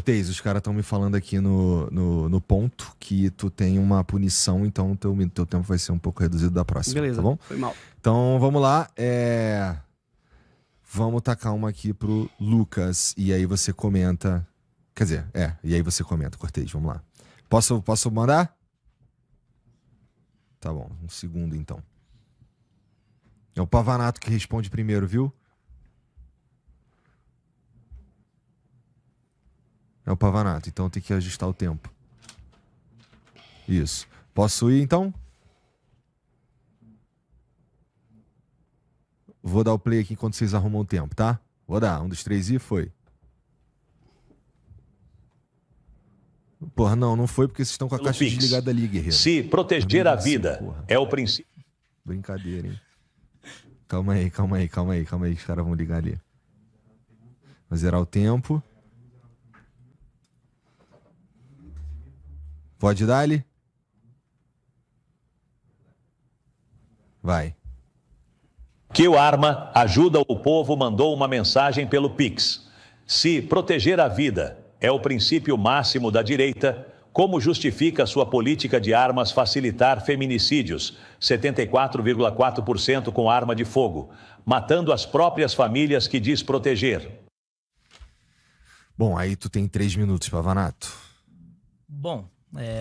Cortez, os caras estão me falando aqui no ponto que tu tem uma punição, então teu tempo vai ser um pouco reduzido da próxima. Beleza, tá bom? foi mal. Então vamos lá. Vamos tacar uma aqui pro Lucas. E aí você comenta. Quer dizer, e aí você comenta, Cortez, vamos lá. Posso mandar? Tá bom, um segundo então. É o Pavanato que responde primeiro, viu? É o Pavanato, então tem que ajustar o tempo. Isso. Posso ir então? Vou dar o play aqui enquanto vocês arrumam o tempo, tá? Vou dar. 1, 2, 3 e foi. Porra, não foi porque vocês estão com a caixa desligada ali, guerreiro. Se proteger a vida é o princípio. Brincadeira, hein? Calma aí. Os caras vão ligar ali. Vou zerar o tempo. Pode dar ali? Vai. Que o Arma Ajuda o Povo mandou uma mensagem pelo Pix. Se proteger a vida é o princípio máximo da direita, como justifica sua política de armas facilitar feminicídios, 74,4% com arma de fogo, matando as próprias famílias que diz proteger? Bom, aí tu tem 3 minutos, Pavanato. Bom,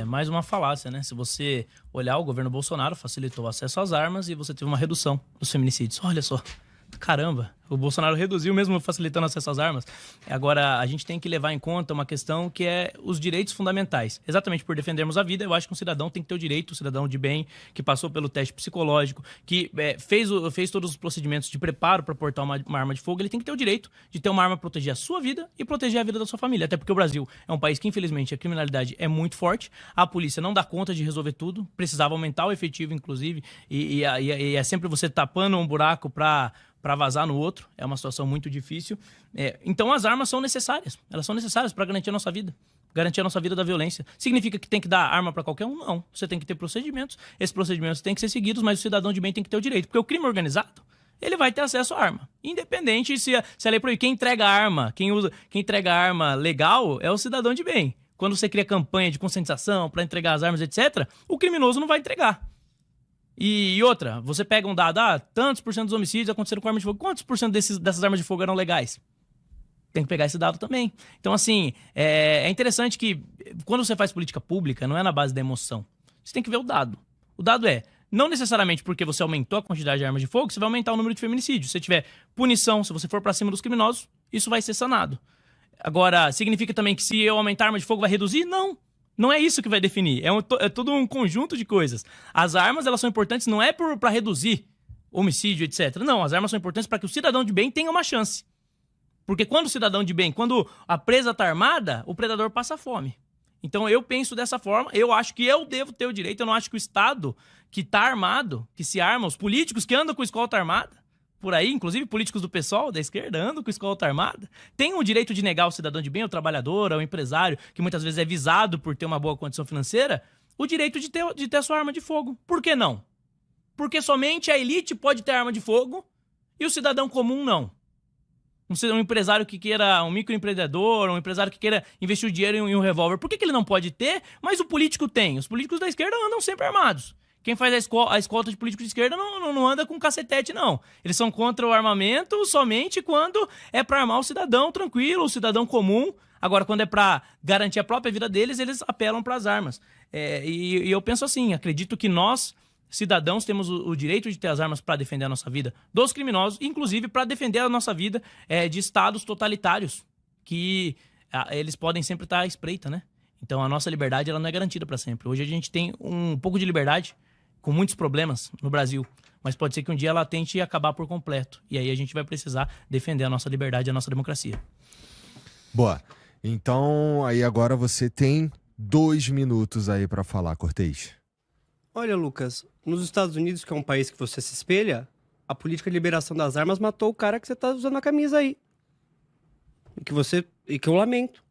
mais uma falácia, né? Se você olhar, o governo Bolsonaro facilitou o acesso às armas e você teve uma redução dos feminicídios. Olha só, caramba, o Bolsonaro reduziu mesmo facilitando o acesso às armas. Agora, a gente tem que levar em conta uma questão que é os direitos fundamentais. Exatamente por defendermos a vida, eu acho que um cidadão tem que ter o direito, um cidadão de bem, que passou pelo teste psicológico, que fez todos os procedimentos de preparo para portar uma arma de fogo, ele tem que ter o direito de ter uma arma para proteger a sua vida e proteger a vida da sua família. Até porque o Brasil é um país que, infelizmente, a criminalidade é muito forte, a polícia não dá conta de resolver tudo, precisava aumentar o efetivo, inclusive, e é sempre você tapando um buraco para vazar no outro. É uma situação muito difícil. Então as armas são necessárias. Elas são necessárias para garantir a nossa vida. Garantir a nossa vida da violência. Significa que tem que dar arma para qualquer um? Não. Você tem que ter procedimentos. Esses procedimentos têm que ser seguidos, mas o cidadão de bem tem que ter o direito. Porque o crime organizado, ele vai ter acesso à arma. Independente se a lei proíbe. Quem entrega a arma, quem entrega a arma legal é o cidadão de bem. Quando você cria campanha de conscientização para entregar as armas, etc., o criminoso não vai entregar. E outra, você pega um dado, tantos por cento dos homicídios aconteceram com armas de fogo. Quantos por cento dessas armas de fogo eram legais? Tem que pegar esse dado também. Então, assim, é interessante que quando você faz política pública, não é na base da emoção. Você tem que ver o dado. O dado não necessariamente porque você aumentou a quantidade de armas de fogo, você vai aumentar o número de feminicídios. Se você tiver punição, se você for pra cima dos criminosos, isso vai ser sanado. Agora, significa também que se eu aumentar a arma de fogo vai reduzir? Não. Não é isso que vai definir, é todo um conjunto de coisas. As armas, elas são importantes não é para reduzir homicídio, etc. Não, as armas são importantes para que o cidadão de bem tenha uma chance. Porque quando o cidadão de bem, quando a presa está armada, o predador passa fome. Então eu penso dessa forma, eu acho que eu devo ter o direito, eu não acho que o Estado que está armado, que se arma, os políticos que andam com escolta armada, por aí, inclusive políticos do PSOL, da esquerda, andam com escolta armada, tem o direito de negar ao cidadão de bem, ao trabalhador, ao empresário, que muitas vezes é visado por ter uma boa condição financeira, o direito de ter a sua arma de fogo. Por que não? Porque somente a elite pode ter arma de fogo e o cidadão comum não. Um empresário que queira, um microempreendedor, um empresário que queira investir o dinheiro em um revólver, por que ele não pode ter, mas o político tem? Os políticos da esquerda andam sempre armados. Quem faz a escolta de políticos de esquerda não anda com cacetete, não. Eles são contra o armamento somente quando é para armar o cidadão tranquilo, o cidadão comum. Agora, quando é para garantir a própria vida deles, eles apelam para as armas. E eu penso assim, acredito que nós, cidadãos, temos o direito de ter as armas para defender a nossa vida dos criminosos, inclusive para defender a nossa vida de estados totalitários, que eles podem sempre estar à espreita, né? Então a nossa liberdade ela não é garantida para sempre. Hoje a gente tem um pouco de liberdade, com muitos problemas no Brasil, mas pode ser que um dia ela tente acabar por completo. E aí a gente vai precisar defender a nossa liberdade e a nossa democracia. Boa. Então, aí agora você tem 2 minutos aí para falar, Cortez. Olha, Lucas, nos Estados Unidos, que é um país que você se espelha, a política de liberação das armas matou o cara que você tá usando a camisa aí. E que eu lamento.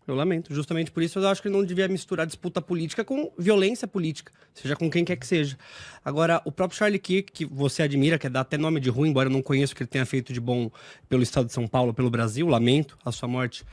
Eu lamento. Justamente por isso eu acho que ele não devia misturar disputa política com violência política, seja com quem quer que seja. Agora, o próprio Charlie Kirk, que você admira, que dá até nome de ruim, embora eu não conheça o que ele tenha feito de bom pelo estado de São Paulo, pelo Brasil, lamento a sua morte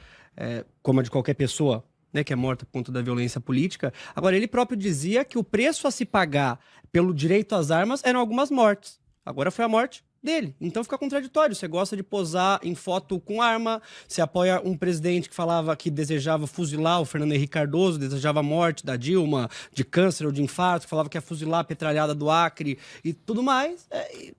como a de qualquer pessoa, né, que é morta por conta da violência política. Agora, ele próprio dizia que o preço a se pagar pelo direito às armas eram algumas mortes. Agora foi a morte dele. Então fica contraditório. Você gosta de posar em foto com arma, você apoia um presidente que falava que desejava fuzilar o Fernando Henrique Cardoso, desejava a morte da Dilma, de câncer ou de infarto, falava que ia fuzilar a petralhada do Acre e tudo mais.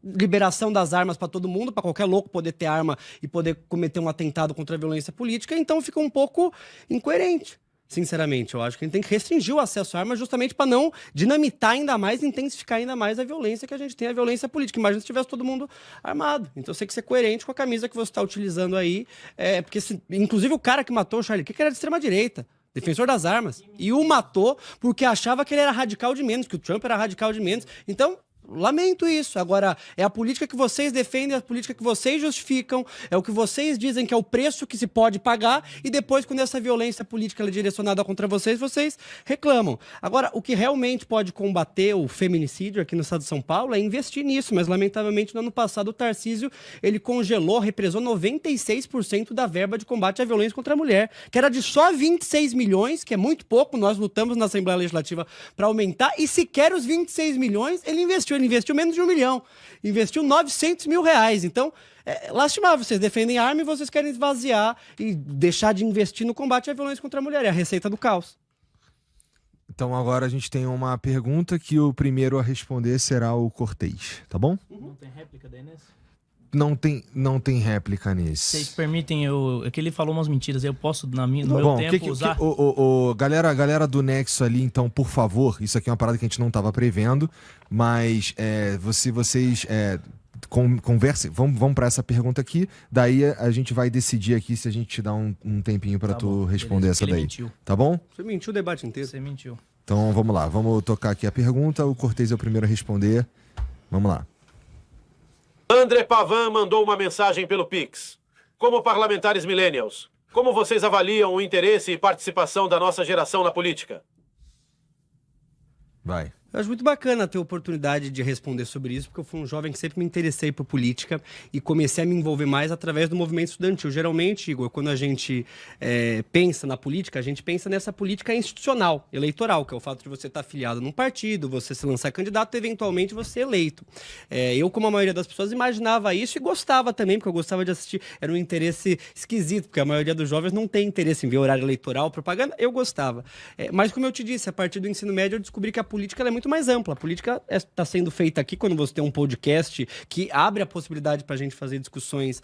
Liberação das armas para todo mundo, para qualquer louco poder ter arma e poder cometer um atentado contra a violência política. Então fica um pouco incoerente. Sinceramente, eu acho que a gente tem que restringir o acesso à arma justamente para não dinamitar ainda mais, intensificar ainda mais a violência que a gente tem, a violência política. Imagina se tivesse todo mundo armado. Então você tem que ser coerente com a camisa que você está utilizando aí. Porque, inclusive, o cara que matou o Charlie Kirk era de extrema-direita, defensor das armas. E o matou porque achava que ele era radical de menos, que o Trump era radical de menos. Então, lamento isso. Agora, é a política que vocês defendem, é a política que vocês justificam, é o que vocês dizem que é o preço que se pode pagar, e depois, quando essa violência política é direcionada contra vocês, vocês reclamam. Agora, o que realmente pode combater o feminicídio aqui no estado de São Paulo é investir nisso, mas lamentavelmente no ano passado o Tarcísio, ele congelou, represou 96% da verba de combate à violência contra a mulher, que era de só 26 milhões, que é muito pouco, nós lutamos na Assembleia Legislativa para aumentar, e sequer os 26 milhões ele investiu menos de 1 milhão, investiu 900 mil reais. Então, lastimável, vocês defendem arma e vocês querem esvaziar e deixar de investir no combate à violência contra a mulher, é a receita do caos. Então agora a gente tem uma pergunta que o primeiro a responder será o Cortez, tá bom? Não tem réplica daí nesse? Não tem réplica nesse. Vocês permitem é que ele falou umas mentiras, eu posso no meu Bom, tempo usar? Galera do Nexo ali, então, por favor, isso aqui é uma parada que a gente não estava prevendo, mas vocês conversem, vamos para essa pergunta aqui, daí a gente vai decidir aqui se a gente te dá um tempinho para tu responder beleza, essa daí. mentiu. Tá bom? Você mentiu o debate inteiro. Você mentiu. Então vamos lá, vamos tocar aqui a pergunta, o Cortez é o primeiro a responder. Vamos lá. André Pavan mandou uma mensagem pelo Pix. Como parlamentares millennials, como vocês avaliam o interesse e participação da nossa geração na política? Vai. Eu acho muito bacana ter a oportunidade de responder sobre isso, porque eu fui um jovem que sempre me interessei por política e comecei a me envolver mais através do movimento estudantil. Geralmente, Igor, quando a gente pensa na política, a gente pensa nessa política institucional, eleitoral, que é o fato de você estar afiliado num partido, você se lançar candidato e eventualmente você ser eleito. Eu, como a maioria das pessoas, imaginava isso e gostava também, porque eu gostava de assistir. Era um interesse esquisito, porque a maioria dos jovens não tem interesse em ver horário eleitoral, propaganda. Eu gostava. Mas, como eu te disse, a partir do ensino médio eu descobri que a política ela é muito mais ampla. A política está sendo feita aqui quando você tem um podcast que abre a possibilidade para a gente fazer discussões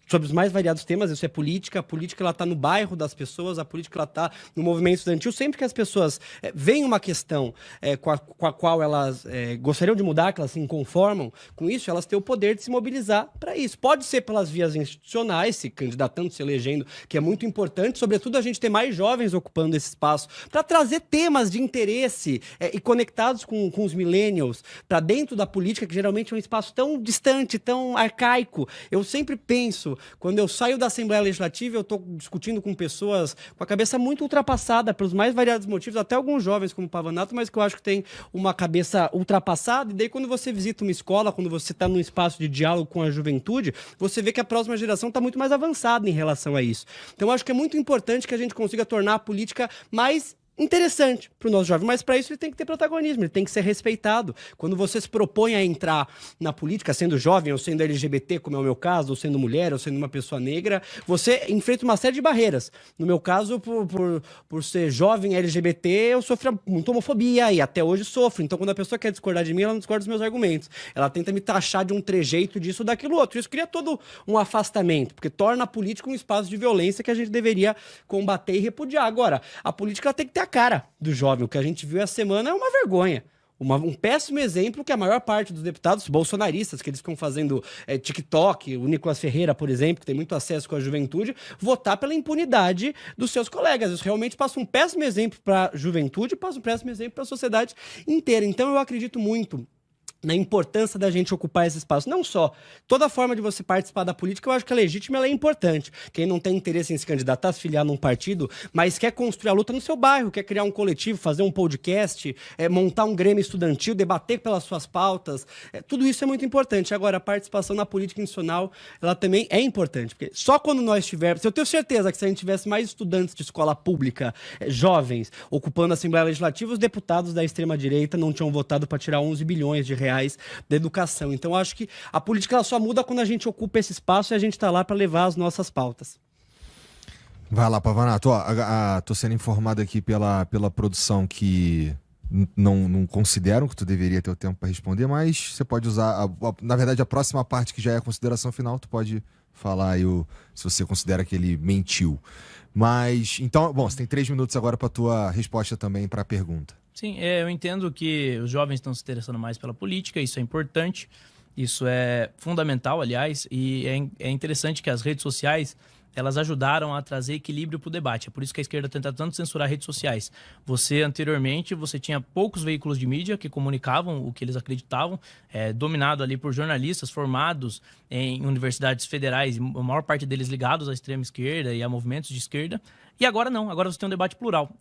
sobre os mais variados temas. Isso é política. A política ela está no bairro das pessoas, a política ela está no movimento estudantil. Sempre que as pessoas veem uma questão com a qual elas gostariam de mudar, que elas se inconformam com isso, elas têm o poder de se mobilizar para isso. Pode ser pelas vias institucionais, se candidatando, se elegendo, que é muito importante, sobretudo a gente ter mais jovens ocupando esse espaço para trazer temas de interesse e conectados com os millennials para dentro da política, que geralmente é um espaço tão distante, tão arcaico. Eu sempre penso, quando eu saio da Assembleia Legislativa, eu estou discutindo com pessoas com a cabeça muito ultrapassada pelos mais variados motivos, até alguns jovens como o Pavanato, mas que eu acho que tem uma cabeça ultrapassada, e daí quando você visita uma escola, quando você está num espaço de diálogo com a juventude, você vê que a próxima geração está muito mais avançada em relação a isso. Então eu acho que é muito importante que a gente consiga tornar a política mais interessante para o nosso jovem, mas para isso ele tem que ter protagonismo, ele tem que ser respeitado. Quando você se propõe a entrar na política, sendo jovem, ou sendo LGBT, como é o meu caso, ou sendo mulher, ou sendo uma pessoa negra, você enfrenta uma série de barreiras. No meu caso, por ser jovem LGBT, eu sofro muita homofobia, e até hoje sofro. Então, quando a pessoa quer discordar de mim, ela não discorda dos meus argumentos. Ela tenta me taxar de um trejeito disso ou daquilo outro. Isso cria todo um afastamento, porque torna a política um espaço de violência que a gente deveria combater e repudiar. Agora, a política tem que ter a cara do jovem. O que a gente viu essa semana é uma vergonha. Um péssimo exemplo que a maior parte dos deputados bolsonaristas, que eles ficam fazendo TikTok, o Nicolas Ferreira, por exemplo, que tem muito acesso com a juventude, votar pela impunidade dos seus colegas. Isso realmente passa um péssimo exemplo para a juventude e passa um péssimo exemplo para a sociedade inteira. Então eu acredito muito na importância da gente ocupar esse espaço. Não só, toda forma de você participar da política, eu acho que é legítima, ela é importante. Quem não tem interesse em se candidatar, se filiar num partido, mas quer construir a luta no seu bairro, quer criar um coletivo, fazer um podcast, montar um grêmio estudantil, debater pelas suas pautas, tudo isso é muito importante. Agora, a participação na política institucional, ela também é importante, porque só quando nós tivermos, eu tenho certeza que se a gente tivesse mais estudantes de escola pública, jovens, ocupando a Assembleia Legislativa, os deputados da extrema-direita não tinham votado para tirar 11 bilhões de reais da educação. Então, acho que a política ela só muda quando a gente ocupa esse espaço e a gente está lá para levar as nossas pautas. Vai lá, Pavanato. Tô sendo informado aqui pela produção que não consideram que tu deveria ter o tempo para responder, mas você pode usar, na verdade, a próxima parte, que já é a consideração final, tu pode falar aí se você considera que ele mentiu. Mas, então, bom, você tem 3 minutos agora para tua resposta também para a pergunta. Sim, eu entendo que os jovens estão se interessando mais pela política, isso é importante, isso é fundamental, aliás, e é interessante que as redes sociais, elas ajudaram a trazer equilíbrio para o debate. É por isso que a esquerda tenta tanto censurar redes sociais. Anteriormente, você tinha poucos veículos de mídia que comunicavam o que eles acreditavam, dominado ali por jornalistas formados em universidades federais, a maior parte deles ligados à extrema esquerda e a movimentos de esquerda. E agora não, agora você tem um debate plural.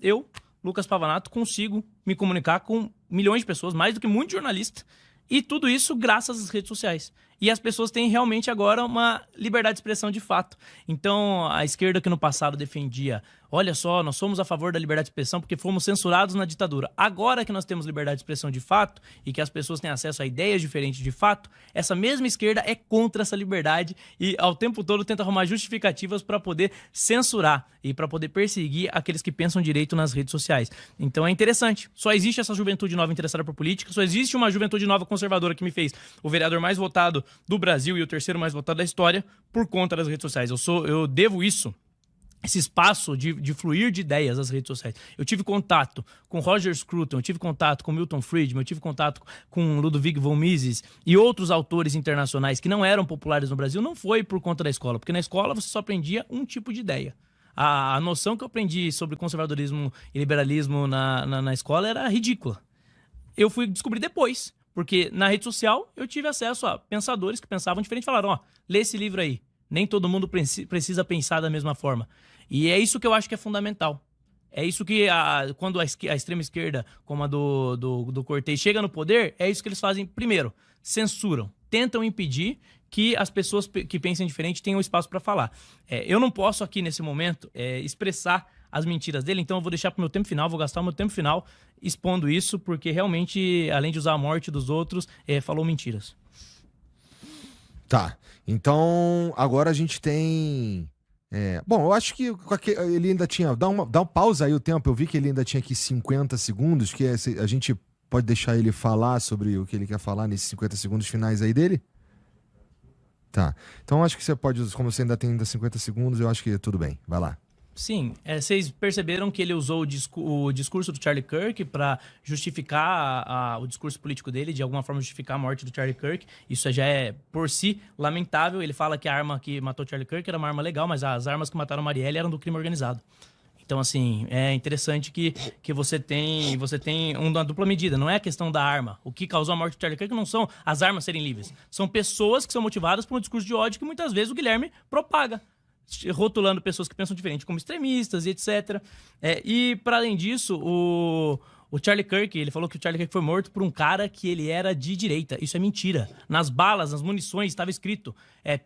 Lucas Pavanato, consigo me comunicar com milhões de pessoas, mais do que muitos jornalistas, e tudo isso graças às redes sociais. E as pessoas têm realmente agora uma liberdade de expressão de fato. Então, a esquerda que no passado defendia, olha só, nós somos a favor da liberdade de expressão porque fomos censurados na ditadura. Agora que nós temos liberdade de expressão de fato e que as pessoas têm acesso a ideias diferentes de fato, essa mesma esquerda é contra essa liberdade e ao tempo todo tenta arrumar justificativas para poder censurar e para poder perseguir aqueles que pensam direito nas redes sociais. Então é interessante. Só existe essa juventude nova interessada por política, só existe uma juventude nova conservadora que me fez o vereador mais votado do Brasil e o terceiro mais votado da história por conta das redes sociais. Eu devo esse espaço de fluir de ideias nas redes sociais. Eu tive contato com Roger Scruton, eu tive contato com Milton Friedman, eu tive contato com Ludwig von Mises e outros autores internacionais que não eram populares no Brasil, não foi por conta da escola, porque na escola você só aprendia um tipo de ideia. A noção que eu aprendi sobre conservadorismo e liberalismo na escola era ridícula. Eu fui descobrir depois, porque na rede social eu tive acesso a pensadores que pensavam diferente e falaram, lê esse livro aí. Nem todo mundo precisa pensar da mesma forma. E é isso que eu acho que é fundamental. É isso que, quando a extrema esquerda, como a do Cortez, chega no poder, é isso que eles fazem primeiro. Censuram, tentam impedir que as pessoas que pensam diferente tenham espaço para falar. Eu não posso aqui, nesse momento, expressar as mentiras dele, então eu vou deixar para o meu tempo final, vou gastar o meu tempo final expondo isso, porque realmente, além de usar a morte dos outros, falou mentiras. Tá, então agora a gente tem... bom, eu acho que ele ainda tinha... Dá uma pausa aí o tempo, eu vi que ele ainda tinha aqui 50 segundos, que a gente pode deixar ele falar sobre o que ele quer falar nesses 50 segundos finais aí dele? Tá, então acho que você pode, como você ainda tem ainda 50 segundos, eu acho que tudo bem, vai lá. Sim, vocês perceberam que ele usou o discurso do Charlie Kirk para justificar o discurso político dele, de alguma forma justificar a morte do Charlie Kirk. Isso já é, por si, lamentável. Ele fala que a arma que matou Charlie Kirk era uma arma legal, mas as armas que mataram Marielle eram do crime organizado. Então, assim, é interessante que você tem uma dupla medida. Não é a questão da arma. O que causou a morte do Charlie Kirk não são as armas serem livres. São pessoas que são motivadas por um discurso de ódio que muitas vezes o Guilherme propaga, rotulando pessoas que pensam diferente como extremistas e etc. E, para além disso, o Charlie Kirk, ele falou que o Charlie Kirk foi morto por um cara que ele era de direita. Isso é mentira. Nas balas, nas munições, estava escrito,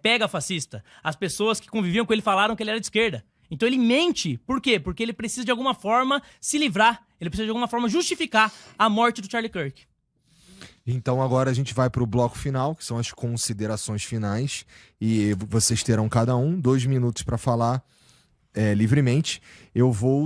pega fascista. As pessoas que conviviam com ele falaram que ele era de esquerda. Então ele mente. Por quê? Porque ele precisa de alguma forma se livrar. Ele precisa de alguma forma justificar a morte do Charlie Kirk. Então agora a gente vai para o bloco final, que são as considerações finais, e vocês terão cada um 2 minutos para falar livremente. Eu vou